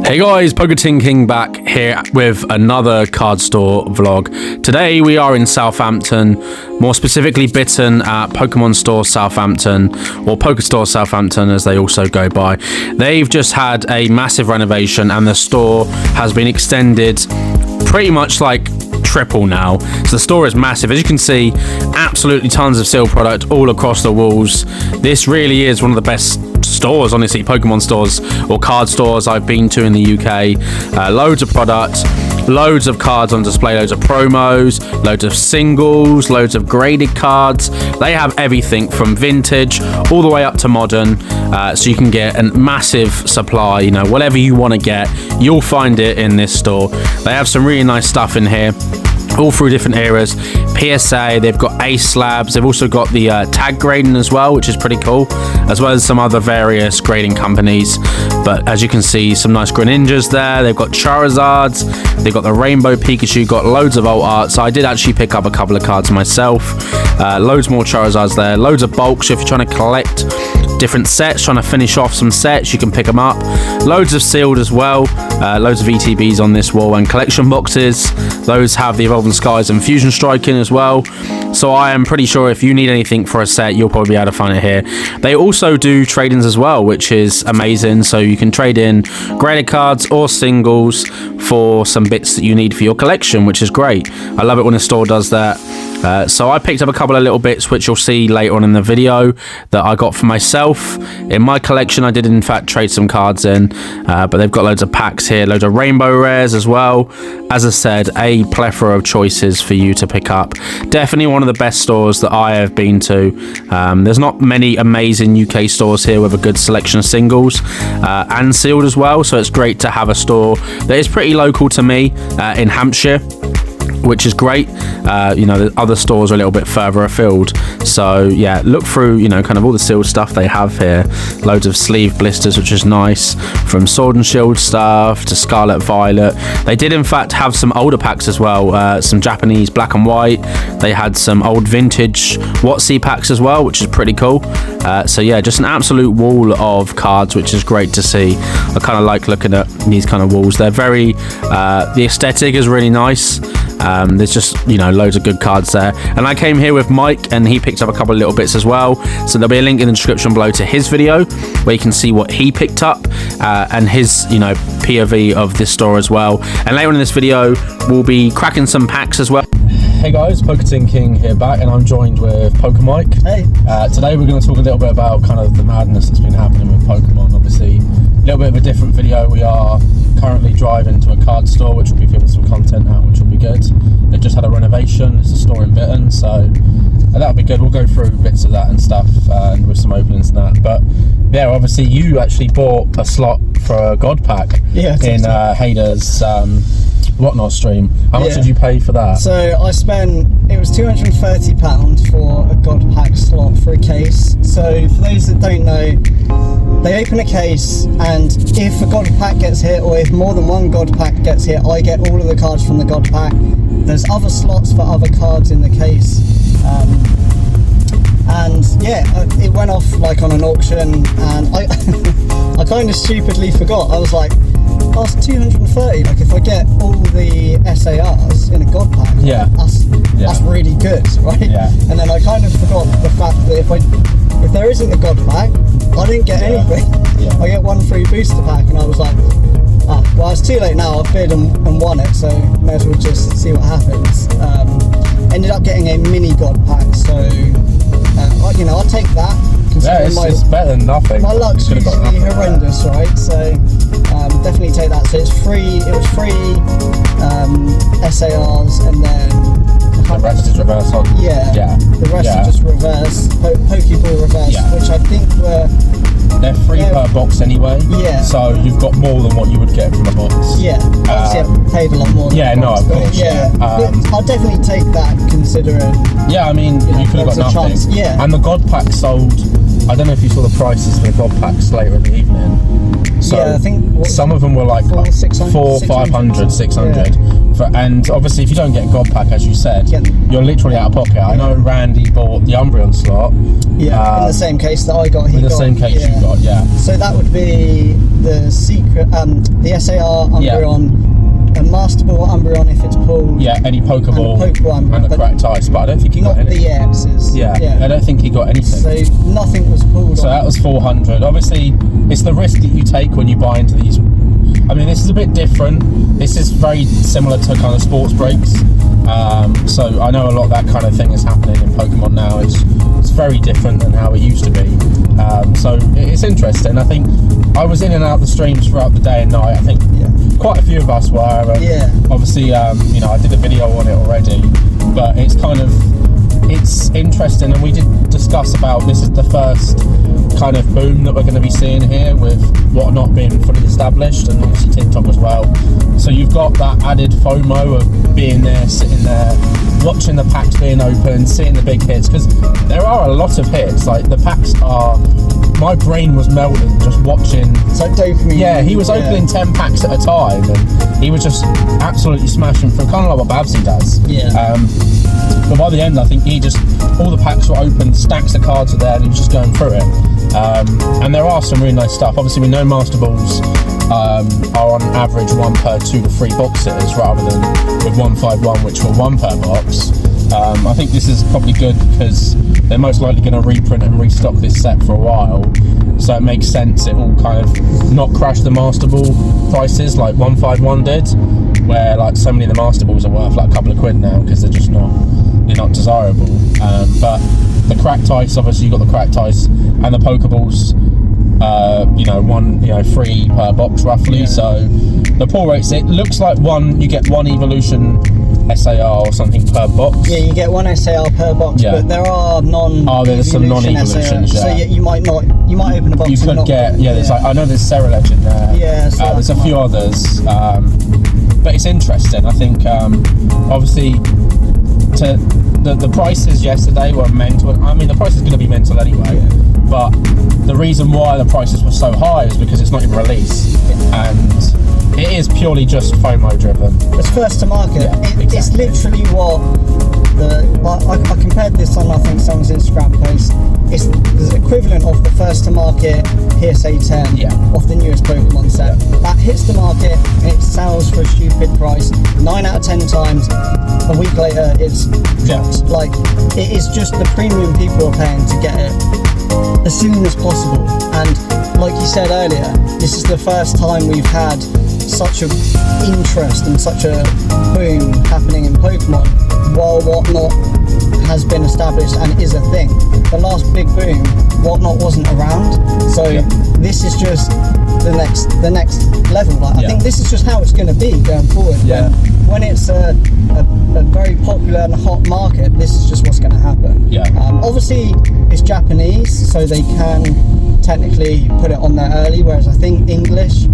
Hey guys, Poketing King back here with another card store vlog. Today we are in Southampton, more specifically Bitten at Pokemon Store Southampton, or Pokestore Southampton as they also go by. They've just had a massive renovation and the store has been extended pretty much like triple now. So the store is massive. As you can see, absolutely tons of sealed product all across the walls. This really is one of the best stores, honestly, Pokemon stores or card stores I've been to in the UK. Loads of product, loads of cards on display, loads of promos, loads of singles, loads of graded cards. They have everything from vintage all the way up to modern, so you can get a massive supply. You know, whatever you want to get, you'll find it in this store. They have some really nice stuff in here, all through different eras. PSA, they've got Ace slabs, they've also got the tag grading as well, which is pretty cool, as well as some other various grading companies. But as you can see, some nice Greninjas there. They've got Charizards, they've got the Rainbow Pikachu, got loads of alt art. So I did actually pick up a couple of cards myself. Loads more Charizards there, loads of bulk. So if you're trying to collect different sets, trying to finish off some sets, you can pick them up. Loads of sealed as well, loads of ETBs on this wall and collection boxes. Those have the Evolving Skies and Fusion Strike in as well. So I am pretty sure if you need anything for a set, you'll probably be able to find it here. They also do trade-ins as well, which is amazing. So you can trade in graded cards or singles for some bits that you need for your collection, which is great. I love it when a store does that. So I picked up a couple of little bits which you'll see later on in the video that I got for myself. In my collection I did in fact trade some cards in, but they've got loads of packs here, loads of rainbow rares as well. As I said, a plethora of choices for you to pick up. Definitely one of the best stores that I have been to. There's not many amazing UK stores here with a good selection of singles and sealed as well, so it's great to have a store that is pretty local to me in Hampshire, which is great. You know, the other stores are a little bit further afield. So yeah, look through, you know, kind of all the sealed stuff they have here. Loads of sleeve blisters, which is nice, from Sword and Shield stuff to Scarlet Violet. They did in fact have some older packs as well, some Japanese black and white. They had some old vintage WotC packs as well, which is pretty cool. So yeah, just an absolute wall of cards, which is great to see. I kind of like looking at these kind of walls. They're very, the aesthetic is really nice. There's just, you know, loads of good cards there. And I came here with Mike and he picked up a couple of little bits as well. So there'll be a link in the description below to his video where you can see what he picked up and his, you know, POV of this store as well. And later on in this video, we'll be cracking some packs as well. Hey guys, Poketing King here back, and I'm joined with Mike. Hey. Today we're going to talk a little bit about kind of the madness that's been happening with Pokemon. Obviously, a little bit of a different video. We are currently driving to a card store, which will be filming some content out, which will be good. They just had a renovation. It's a store in Bitten, so that'll be good. We'll go through bits of that and stuff, and with some openings and that. But yeah, obviously you actually bought a slot for a God Pack in Hayder's Whatnot stream. How much did you pay for that? So I spent, it was £230 for a God Pack slot for a case. So for those that don't know, they open a case, and if a God Pack gets hit, or if more than one God Pack gets hit, I get all of the cards from the God Pack. There's other slots for other cards in the case. And yeah, it went off like on an auction, and I kind of stupidly forgot. I was like, oh, it's 230. Like if I get all the SARs in a God Pack, that's really good, right? Yeah. And then I kind of forgot the fact that if there isn't a God Pack, I didn't get anything. Yeah. I get one free booster pack, and I was like, well, it's too late now. I've bid and won it, so may as well just see what happens. Ended up getting a mini God Pack, so you know, I'll take that. Yeah, it's better than nothing. My luck's usually horrendous, right? So definitely take that. So it's free. It was free SARs, and then the rest is reverse. The rest is just reverse, Pokeball reverse, which I think they're free per box anyway. Yeah. So you've got more than what you would get from a box. Yeah. Obviously, I paid a lot more. Yeah, no, of course. Yeah. I'll definitely take that, considering. Yeah, I mean, you could have got nothing. Chance. Yeah. And the God Pack sold I don't know if you saw the prices for the god packs later in the evening. So yeah, I think some of them were like 400, 500, 600. Yeah. And obviously, if you don't get a god pack, as you said, you're literally out of pocket. I know Randy bought the Umbreon slot. Yeah, in the same case that I got. In the same case you got, yeah. So that would be the secret, the SAR Umbreon. A Master Ball Umbreon if it's pulled. Yeah, any Pokeball and a cracked ice, but I don't think he got anything. Not the EXs. Yeah, I don't think he got anything. So nothing was pulled. So that was 400. Obviously, it's the risk that you take when you buy into these. I mean, this is a bit different. This is very similar to kind of sports breaks. So I know a lot of that kind of thing is happening in Pokemon now. It's very different than how it used to be. So it's interesting. I think I was in and out the streams throughout the day and night. I think quite a few of us were. Obviously, you know, I did a video on it already, but it's interesting, and we did discuss about this is the first kind of boom that we're going to be seeing here with Whatnot being fully established, and obviously TikTok as well. So you've got that added FOMO of being there, sitting there, watching the packs being open, seeing the big hits, because there are a lot of hits. Like the packs are, my brain was melting just watching. It's like dopamine. Yeah, he was opening 10 packs at a time, and he was just absolutely smashing through, kind of like what Babsy does. But by the end, I think all the packs were open, stacks of cards are there, and he was just going through it. And there are some really nice stuff. Obviously, we know Master Balls are on average 1 per 2 to 3 boxes, rather than with 151, which were 1 per box. I think this is probably good because they're most likely going to reprint and restock this set for a while. So it makes sense it will kind of not crash the Master Ball prices like 151 did, where like so many of the Master Balls are worth like a couple of quid now because they're just not desirable. But the cracked ice, obviously you've got the cracked ice and the Pokeballs, free per box roughly. So the pull rates, it looks like you get one evolution SAR or something per box. Yeah, you get 1 SAR per box, but there are there's some non-evolutions. So you might open a box. You could get there's like, I know there's Cerulege in there. Yeah, so there's a few others, but it's interesting. I think obviously the prices yesterday were mental. I mean, the price is going to be mental anyway. But the reason why the prices were so high is because it's not even released, and it is purely just FOMO driven. It's first to market. Exactly. It's literally what I compared this on, I think, someone's Instagram post. It's the equivalent of the first to market PSA 10 of the newest Pokemon set. That hits the market and it sells for a stupid price. 9 out of 10 times, a week later it's dropped. Like, it is just the premium people are paying to get it as soon as possible. And like you said earlier, this is the first time we've had such a interest and such a boom happening in Pokemon while Whatnot has been established and is a thing. The last big boom, Whatnot wasn't around, so this is just the next level. Like, I think this is just how it's going to be going forward. When it's a very popular and hot market, this is just what's going to happen. Obviously it's Japanese, so they can technically put it on there early, whereas I think English,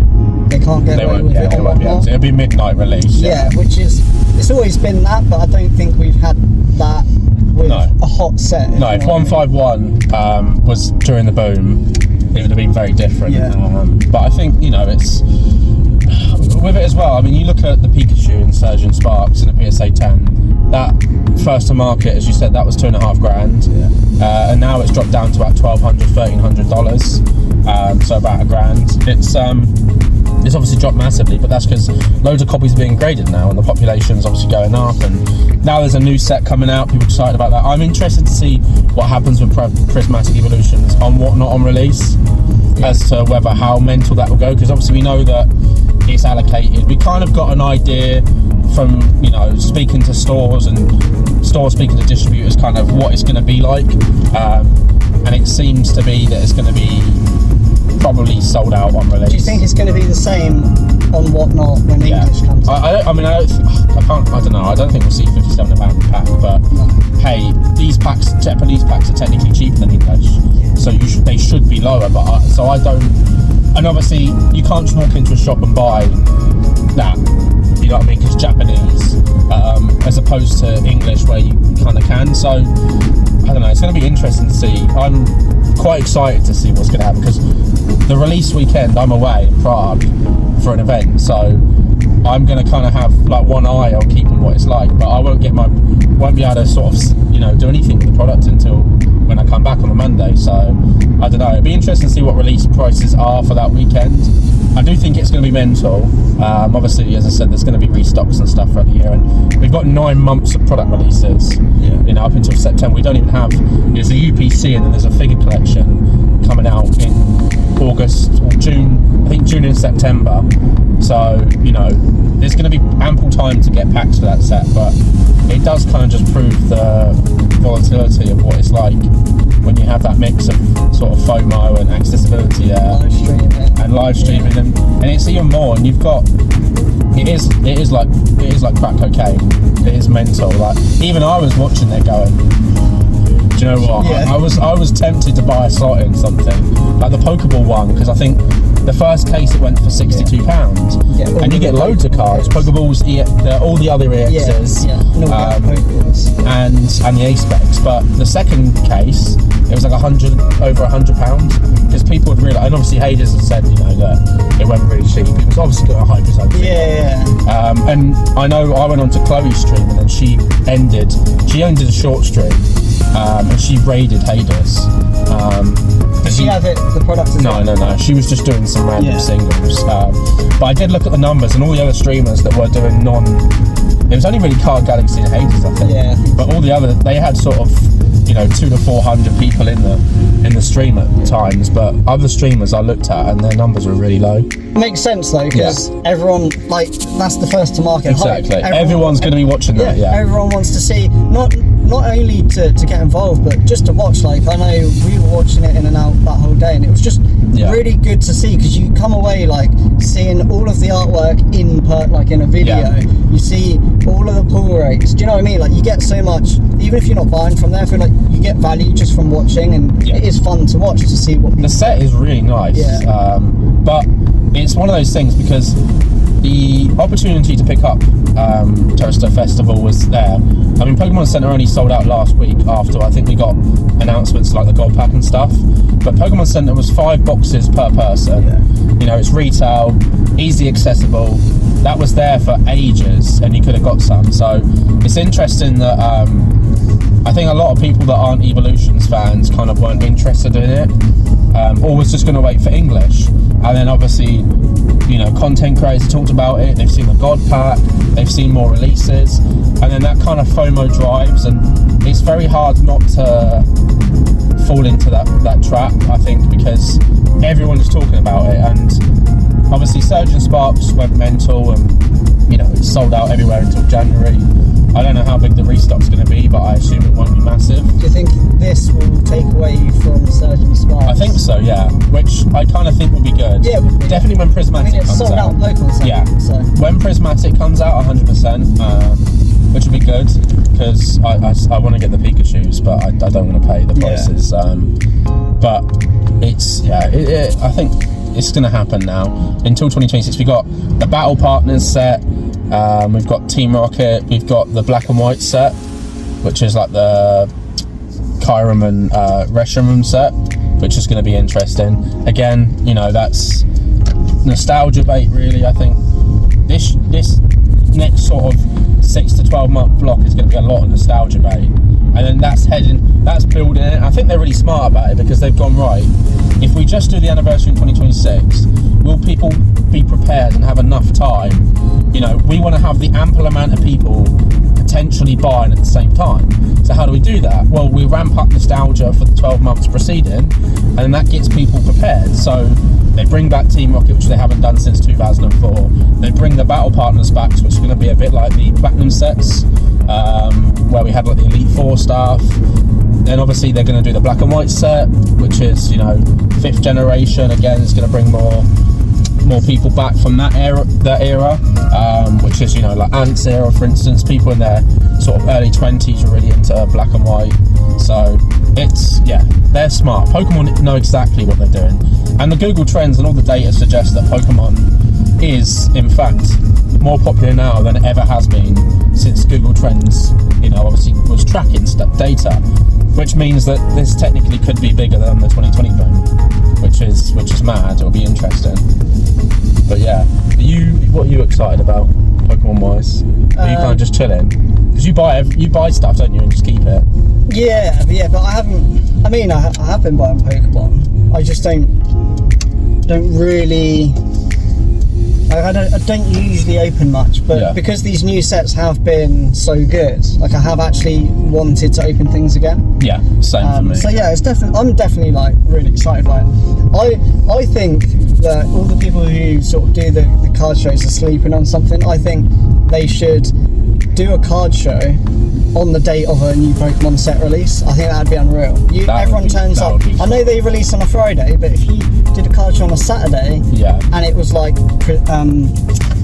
they can't get away with it on Whatnot. It'll be midnight release. Which is, it's always been that, but I don't think we've had that with a hot set. No, if 151 was during the boom, it would have been very different. But I think, it's with it as well. I mean, you look at the Pikachu and Surgeon Sparks and the PSA 10, that first to market, as you said, that was $2,500, and now it's dropped down to about $1,200, $1,300, so about $1,000. It's obviously dropped massively, but that's because loads of copies are being graded now and the population's obviously going up, and now there's a new set coming out, people are excited about that. I'm interested to see what happens with Prismatic Evolutions on Whatnot on release, as to how mental that will go, because obviously we know that it's allocated. We kind of got an idea from speaking to stores and stores speaking to distributors, kind of what it's going to be like, and it seems to be that it's going to be probably sold out on release. Do you think it's going to be the same on Whatnot when English comes out? I don't know. I don't think we'll see £57 a pack, but hey, these packs, Japanese packs, are technically cheaper than English, so they should be lower. But so I don't. And obviously, you can't just walk into a shop and buy that. You know what I mean? Because Japanese, as opposed to English, where you kind of can. So I don't know. It's going to be interesting to see. quite excited to see what's going to happen, because the release weekend I'm away in Prague for an event, so I'm going to kind of have like one eye on keeping what it's like, but I won't be able to sort of, you know, do anything with the product until when I come back on the Monday. So I don't know, it'd be interesting to see what release prices are for that weekend. I do think it's going to be mental. Obviously, as I said, there's going to be restocks and stuff throughout the year, and we've got 9 months of product releases, you know, up until September. We don't even have, there's a UPC and then there's a figure collection coming out in August or June, I think June and September. So, you know, there's going to be ample time to get packs for that set, but it does kind of just prove the volatility of what it's like when you have that mix of sort of FOMO and accessibility there, live streaming, and it's even more. And you've got, it is like crack cocaine. It is mental. Like, even I was watching there going, do you know what? Yeah. I was tempted to buy a slot in something like the Pokeball one, because I think the first case it went for £62, and you get loads of cards, Pokeballs, all the other EXs, and the Ace specs. But the second case, it was like over £100, because people would realise, and obviously Hades had said, you know, that it went really cheap. It was obviously got a high percentage. And I know I went on to Chloe's stream, and then she ended a short stream, and she raided Hades. Did she have the product as well? No. She was just doing some random singles. But I did look at the numbers, and all the other streamers that were doing it was only really Card Galaxy and Hades, I think. Yeah. But all the other, they had sort of, you know, 200 to 400 people in the stream at times. But other streamers I looked at, and their numbers were really low. Makes sense though, because everyone, like, that's the first to market. Exactly. Everyone's going to be watching that. Yeah. Everyone wants to see not only to get involved, but just to watch. Like, I know we were watching it in and out that whole day, and it was just really good to see, because you come away like seeing all of the artwork in a video. You see all of the pull rates. Do you know what I mean? Like, you get so much, even if you're not buying from there, I feel like you get value just from watching, and it is fun to watch, to see what people. The set is really nice, but it's one of those things, because the opportunity to pick up Terestral Festival was there. I mean, Pokemon Center only sold out last week, after I think we got announcements like the gold pack and stuff, but Pokemon Center was 5 boxes per person. You know, it's retail, easy accessible. That was there for ages, and you could have got some. So it's interesting that I think a lot of people that aren't Evolutions fans kind of weren't interested in it, or was just going to wait for English. And then obviously, you know, content creators talked about it, they've seen the God Pack, they've seen more releases, and then that kind of FOMO drives, and it's very hard not to fall into that trap, I think, because everyone is talking about it. And obviously Surgeon Sparks went mental, and, you know, it's sold out everywhere until January. I don't know how big the restock's going to be, but I assume it won't be massive. Do you think this will take away from Surgeon Sparks? I think so, yeah. Which I kind of think will be good. Yeah, it would be. Definitely when Prismatic comes out. Sold out Pokemon Center. Yeah. So. When Prismatic comes out, 100%, which will be good, because I want to get the Pikachus, but I don't want to pay the prices. But it's I think it's going to happen now until 2026. We got the Battle Partners set. We've got Team Rocket, we've got the Black and White set, which is like the Kyurem and Reshiram set, which is going to be interesting. Again, you know, that's nostalgia bait, really. I think this next sort of 6 to 12 month block is going to be a lot of nostalgia bait, and then that's building it. I think they're really smart about it, because they've gone, right, if we just do the anniversary in 2026, will people be prepared and have enough time? You know, we want to have the ample amount of people potentially buying at the same time. So how do we do that? Well, we ramp up nostalgia for the 12 months preceding, and then that gets people prepared. So they bring back Team Rocket, which they haven't done since 2004. They bring the Battle Partners back, which is going to be a bit like the Platinum sets, where we had like the Elite Four stuff. Then obviously they're going to do the Black and White set, which is, you know, 5th generation. Again, it's going to bring more people back from that era, which is, you know, like Ant's era, for instance. People in their sort of early 20s are really into Black and White. So it's, they're smart. Pokemon know exactly what they're doing, and the Google Trends and all the data suggests that Pokemon is in fact more popular now than it ever has been since Google Trends, you know, obviously was tracking data. which means that this technically could be bigger than the 2020 phone, which is mad. It'll be interesting. But yeah, what are you excited about Pokemon wise? Are you kind of just chilling? Because you buy stuff, don't you, and just keep it? Yeah, but I haven't. I mean, I have been buying Pokemon. I just don't really. I don't usually open much, but because these new sets have been so good, like I have actually wanted to open things again. Yeah, same for me. So yeah, I'm definitely like really excited by it. I think that all the people who sort of do the card shows are sleeping on something. I think they should do a card show on the date of a new Pokemon set release. I think that'd be unreal. Everyone turns up. I know they release on a Friday, but if you did a card show on a Saturday, and it was like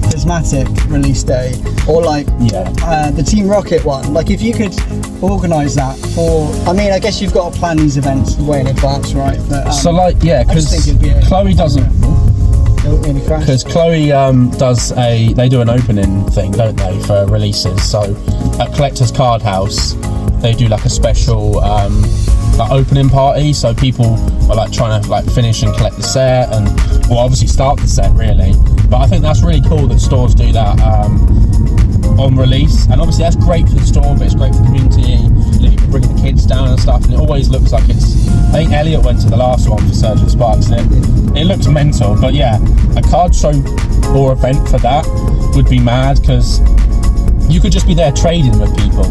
Prismatic release day, or like the Team Rocket one, like if you could organise that for, I mean, I guess you've got to plan these events way in advance, right? But, so like, yeah, because Chloe doesn't. Because Chloe they do an opening thing, don't they, for releases? So at Collector's Card House, they do like a special like opening party. So people are like trying to like finish and collect the set, and well, obviously start the set really. But I think that's really cool that stores do that on release, and obviously that's great for the store, but it's great for the community. You can bring the kids down and stuff, and it always looks like it's. I think Elliot went to the last one for Surge and Sparks, and it looks mental. But yeah, a card show or event for that would be mad, because you could just be there trading with people,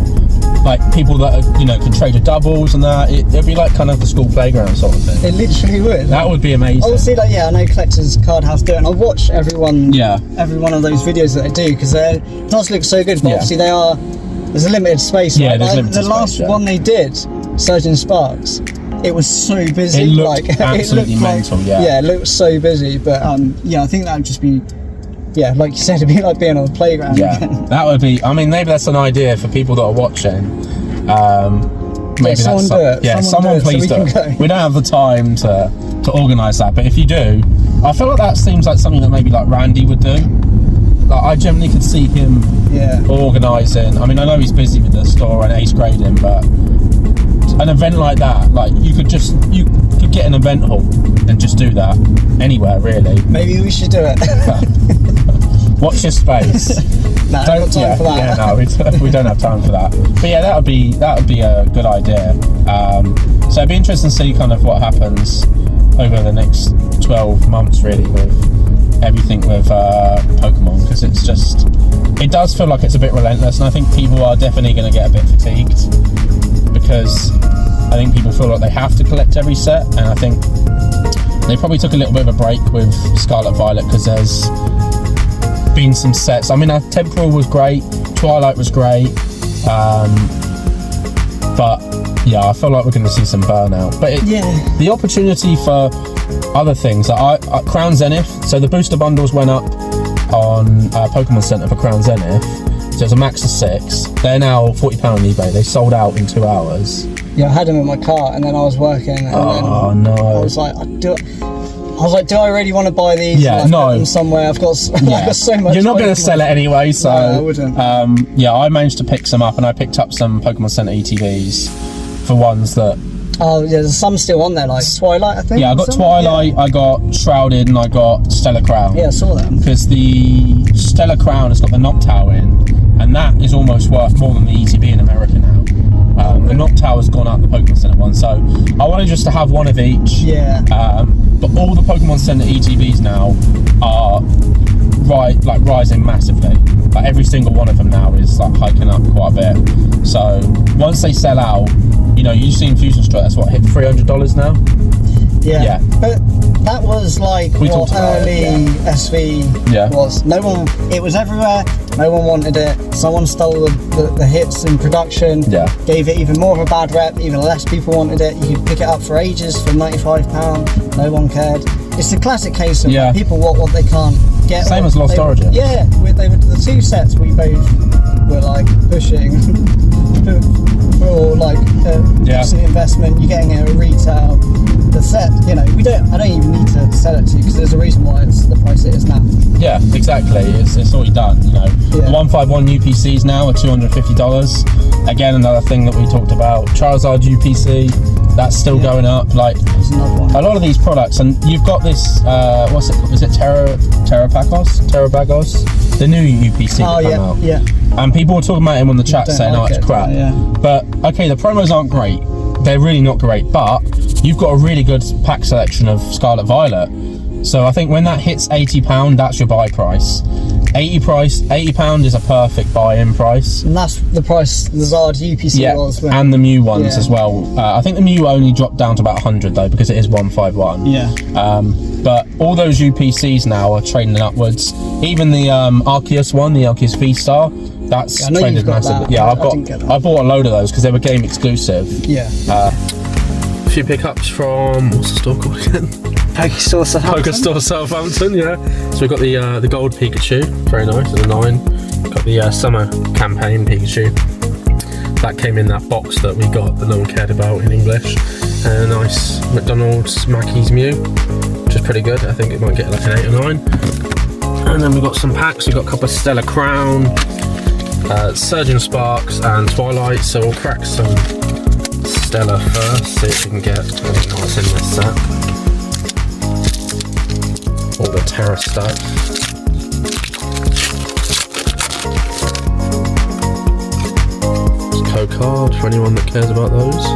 like people that are, can trade your doubles and that. It'd be like kind of the school playground sort of thing. It literally would. That would be amazing. Obviously, like I know Collector's Card House do it, and I watch every one of those videos that they do, because it does look so good. But obviously there's a limited space. Yeah, there's limited the last space, one they did, Surge and Sparks, it was so busy. It looked absolutely mental. Yeah, it looked so busy. But I think that would just be. Yeah, like you said, it'd be like being on a playground. Yeah, again. that would be. I mean, maybe that's an idea for people that are watching. Maybe someone do it. Yeah, someone please do it. We don't have the time to organise that, but if you do, I feel like that seems like something that maybe like Randy would do. Like I generally could see him organising. I mean, I know he's busy with the store and ace grading, but an event like that, like you could get an event hall and just do that anywhere really. Maybe we should do it. Watch your space. No, don't time for that. Yeah, no, we don't have time for that. But yeah, that would be a good idea. So it'd be interesting to see kind of what happens over the next 12 months really with everything with Pokemon, because it does feel like it's a bit relentless, and I think people are definitely going to get a bit fatigued, because I think people feel like they have to collect every set, and I think they probably took a little bit of a break with Scarlet Violet, because there's been some sets. I mean, Temporal was great, Twilight was great, but yeah, I feel like we're going to see some burnout. But the opportunity for other things, Crown Zenith, so the booster bundles went up on Pokemon Center for Crown Zenith, so it's a max of 6. They're now £40 on eBay. They sold out in 2 hours. Yeah, I had them in my car, and then I was working, and then I was like, do I really want to buy these? Yeah, Put them somewhere. I've got so much. You're not going to sell it anyway, so no, I wouldn't. I managed to pick some up, and I picked up some Pokemon Center ETBs for ones that. Oh, yeah, there's some still on there, like Twilight, I think. Yeah, I got Twilight, I got Shrouded, and I got Stellar Crown. Yeah, I saw them. Because the Stellar Crown has got the Noctowl in, and that is almost worth more than the ETB in America now. The Noctowl has gone up the Pokemon Center one, so I wanted just to have one of each. Yeah. But all the Pokemon Center ETBs now are rising massively. Like every single one of them now is like hiking up quite a bit. So once they sell out, you've seen Fusion Strike, that's what, hit $300 now? Yeah. But that was like what early SV was. It was everywhere, no one wanted it. Someone stole the hits in production, gave it even more of a bad rep, even less people wanted it. You could pick it up for ages for £95, no one cared. It's the classic case of people want what they can't get. Same as Lost Origin. Yeah, they were the two sets we both were like pushing for like decent investment. You're getting a retail. The set, you know, I don't even need to sell it to you because there's a reason why it's the price it is now. Yeah, exactly. It's already done. You know, the 151 UPCs now are $250. Again, another thing that we talked about. Charizard UPC, that's still going up. Like a lot of these products, and you've got this. What's it called? Is it Terabagos? The new UPC that came out. Yeah. And people were talking about him on the chat saying, "Oh, it's crap." But okay, the promos aren't great. They're really not great, but you've got a really good pack selection of Scarlet Violet. So I think when that hits £80, that's your buy price. £80 is a perfect buy-in price. And that's the price the Zard UPC was. And the Mew ones as well. I think the Mew only dropped down to about 100 though, because it is 151. Yeah. But all those UPCs now are trading upwards. Even the Arceus one, the Arceus V-Star, that's traded massively. Yeah, I bought a load of those because they were game exclusive. Yeah. A few pickups from, what's the store called again? Pokestore Southampton. Pokestore Southampton, yeah. So we've got the gold Pikachu, very nice, and the 9. We've got the summer campaign Pikachu. That came in that box that we got that no one cared about in English. And a nice McDonald's Mackey's Mew, which is pretty good. I think it might get like an 8 or 9. And then we've got some packs. We've got a couple of Stellar Crown, Surgeon Sparks and Twilight. So we'll crack some Stellar first, see if we can get, I don't know what's in this set. All the Terestral. Code card for anyone that cares about those.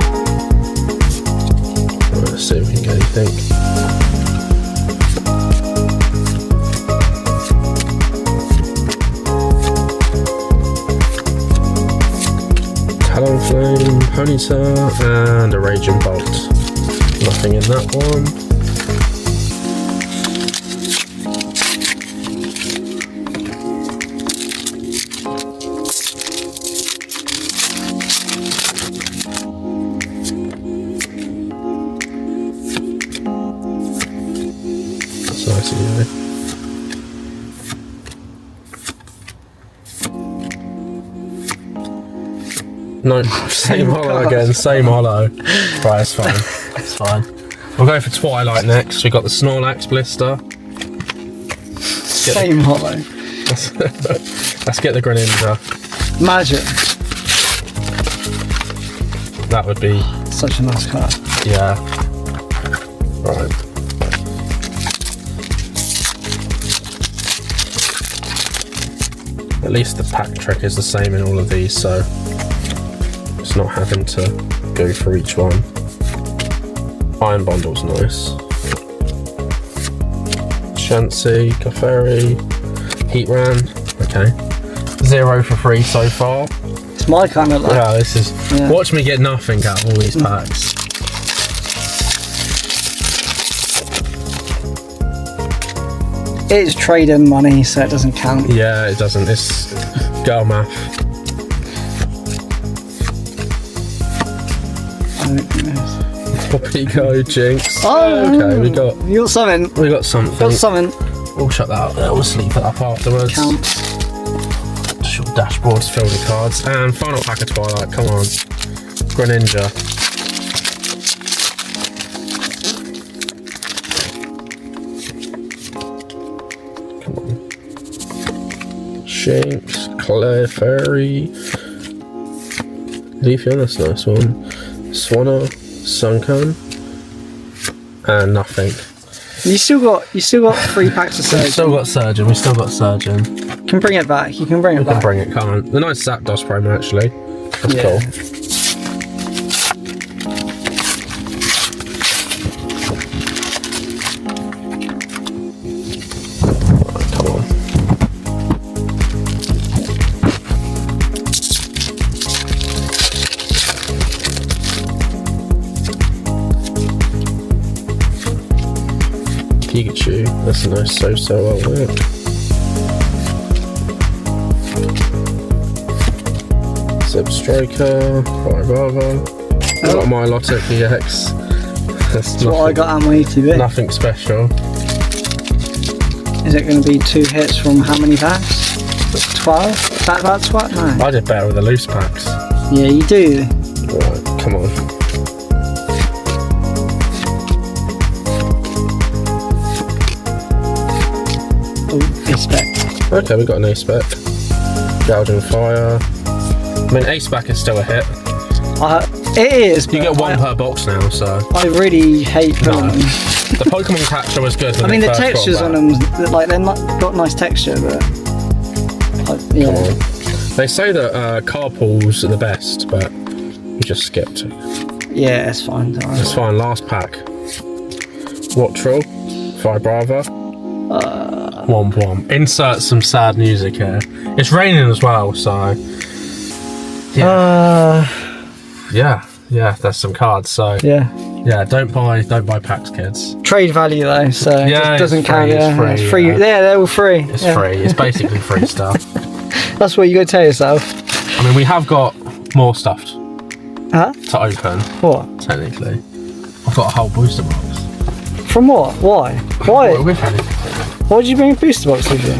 Let's see if we can get anything. Talonflame, Ponyta, and a Raging Bolt. Nothing in that one. That's nice of you. No, same holo again, same holo. Right, it's fine. It's fine. We'll go for Twilight next. We've got the Snorlax blister. Same holo. Let's get the Greninja. Imagine. That would be such a nice card. Yeah. Right. At least the pack trick is the same in all of these, so it's not having to go for each one. Iron Bundle's nice. Chansey, Clefairy, Heatran, okay. 0 for free so far. It's my kind of luck. Yeah, this is. Yeah. Watch me get nothing out of all these packs. It's trade-in money, so it doesn't count. Yeah, it doesn't. It's girl math. Pico, Jinx. Oh, okay, we got something. We got something. Got something. We'll shut that up there. We'll sleep it up afterwards. Counts. Your dashboard's filled with cards. And final pack of Twilight. Come on, Greninja. Come on. Shinx, Clefairy, Leafeon, that's a nice one. Swanna, Sunken, and nothing. You still got 3 packs of Surgeon. We still got Surgeon. You can bring it back. You can bring it back. Bring it, come on. The nice Zapdos promo actually. That's cool. Right, come on. Pikachu, that's a nice so-so artwork. Zip Striker, Firebava. I got Milotic EX. That's what I got on my ETB. Nothing special. Is it going to be 2 hits from how many packs? 12? About 12? No. I did better with the loose packs. Yeah, you do. Right, come on. Oh, A-spec. Okay, we got an A-spec. Gouging Fire. I mean, A-spec is still a hit. It is. You get 1 per box now, so. I really hate pulling them. The Pokemon catcher was good. I mean, the textures on them, like, they're not got nice texture, but. Yeah. Come on. They say that card pulls are the best, but we just skipped. Yeah, it's fine. Don't worry. It's fine. Last pack. Wattrel, Vibrava. Womp womp. Insert some sad music here. It's raining as well, so. Yeah. Yeah. There's some cards. So. Yeah. Don't buy packs, kids. Trade value though, so yeah, it doesn't count. It's free. Yeah, they're all free. It's free. It's basically free stuff. That's what you got to tell yourself. I mean, we have got more stuff Huh? to open. What? Technically, I've got a whole booster box. From what? Why? Why? With anything. Why did you bring a booster box with you?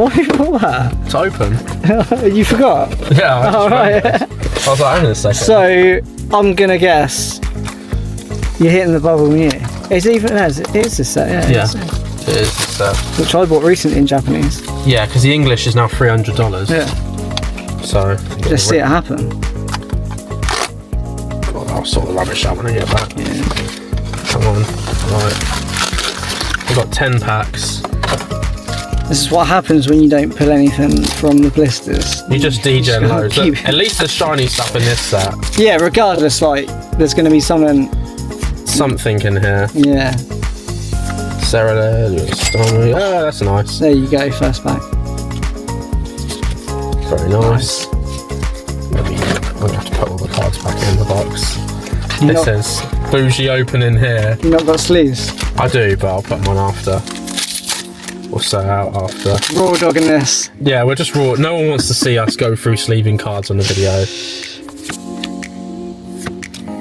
Why for that? To open. You forgot? Yeah. I Right. I was like, hang on a second. So I'm gonna guess you're hitting the bubble new. It's even as it is a set, yeah. Yeah. It's It is. which I bought recently in Japanese. Yeah, because the English is now $300. Yeah. So. Just see it happen. God, I'll sort the rubbish out when I get back. Yeah. Come on. Right. We've got 10 packs. This is what happens when you don't pull anything from the blisters. You just DJ gotta loads. keep- At least there's shiny stuff in this set. Yeah, regardless, like there's gonna be something. Something in here. Yeah. Serra, Stormy. Oh, that's nice. There you go, first pack. Very nice. Maybe I'm gonna have to put all the cards back in the box. This is bougie opening here. You not got sleeves. I do, but I'll put them on after. We'll set out after. Raw dogging this. Yeah, we're just raw. No one wants to see us go through sleeving cards on the video.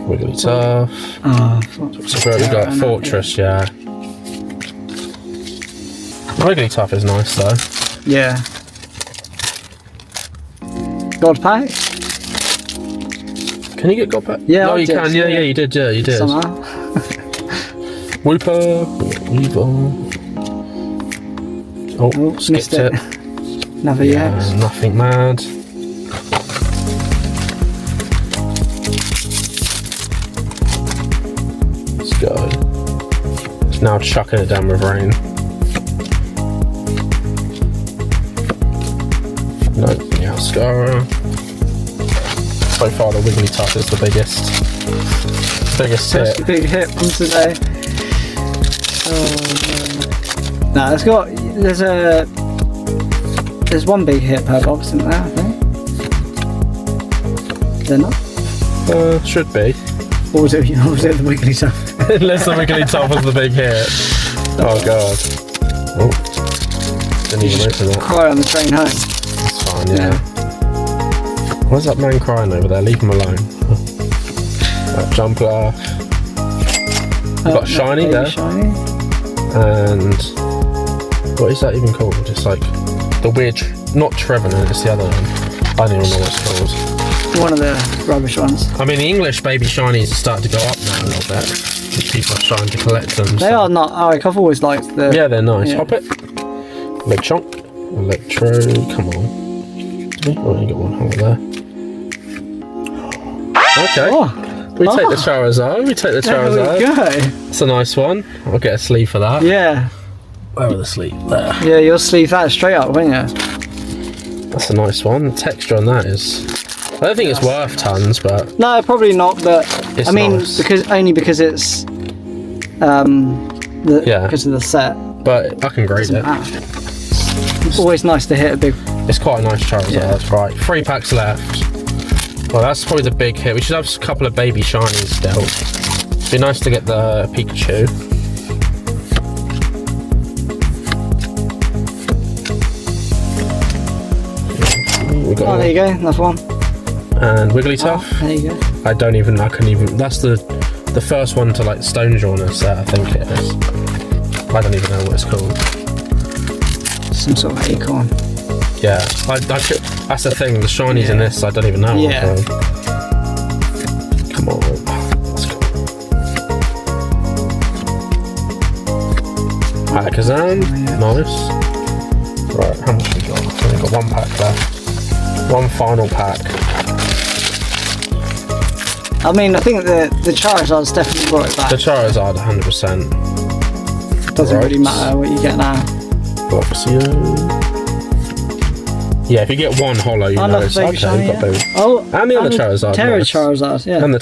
Wigglytuff. Oh, So where we got Fortress, yeah. Wigglytuff is nice though. yeah. God pack? Can you get God Pack? Yeah, no, I you did, can. Yeah, you did. Yeah, you did. Somehow. Whooper, Weevil. Oh, Missed skipped it. Another yes. Nothing mad. Let's go. It's now chucking it down with rain. Nope, yeah, Scara. So far the Wigglytuff is the biggest First hit. big hit from today. No, there's one big hit per box in there, I think. Is there not? Should be. Or was it the Wigglytuff? Unless the Wigglytuff was the big hit. Oh god. Oh. Didn't even open that. Cry on the train home. It's fine, yeah. Why's that man crying over there? Leave him alone. That Jumpler. We've got Shiny there. Shiny. And what is that even called? Just like the weird, not Trevenant, it's the other one. I don't even know what it's called. One of the rubbish ones. I mean, the English baby shinies are starting to go up now a little bit. People are starting to collect them. They are not. I've always liked the. Yeah, they're nice. Yeah. Hop it. Lechonk. Electro. Come on. Did we? Oh, you got one hole there. Okay. Oh, We take the Charizard. We take the there we Charizard. go. It's a nice one. I'll get a sleeve for that. Yeah. Where are the sleeve? There. Yeah, you'll sleeve that straight up, won't you? That's a nice one. The texture on that is. I don't think it's worth tons, but No, probably not. But it's I mean, nice. because it's because of the set. But I can grade it. It's always nice to hit a big. It's quite a nice Charizard, Yeah. right? 3 packs left. Well, that's probably the big hit. We should have a couple of baby shinies still. Be nice to get the Pikachu. We got There you go. That's one. and Wigglytuff. There you go. I couldn't even. That's the first one to like Stone Drawn set, I think it is. I don't even know what it's called. Some sort of acorn. Yeah, that's the thing. The shinies in this, I don't even know. Yeah. Come on, that's cool. Alakazam, nice. Right, how much we got? We've got one pack left. One final pack. I mean, I think the Charizard's definitely brought it back. The Charizard, 100%. Doesn't really matter what you get now. Yeah, if you get one holo, you know it's okay. Shiny, You've got Oh, and the other Charizard. Charizard, yeah. And the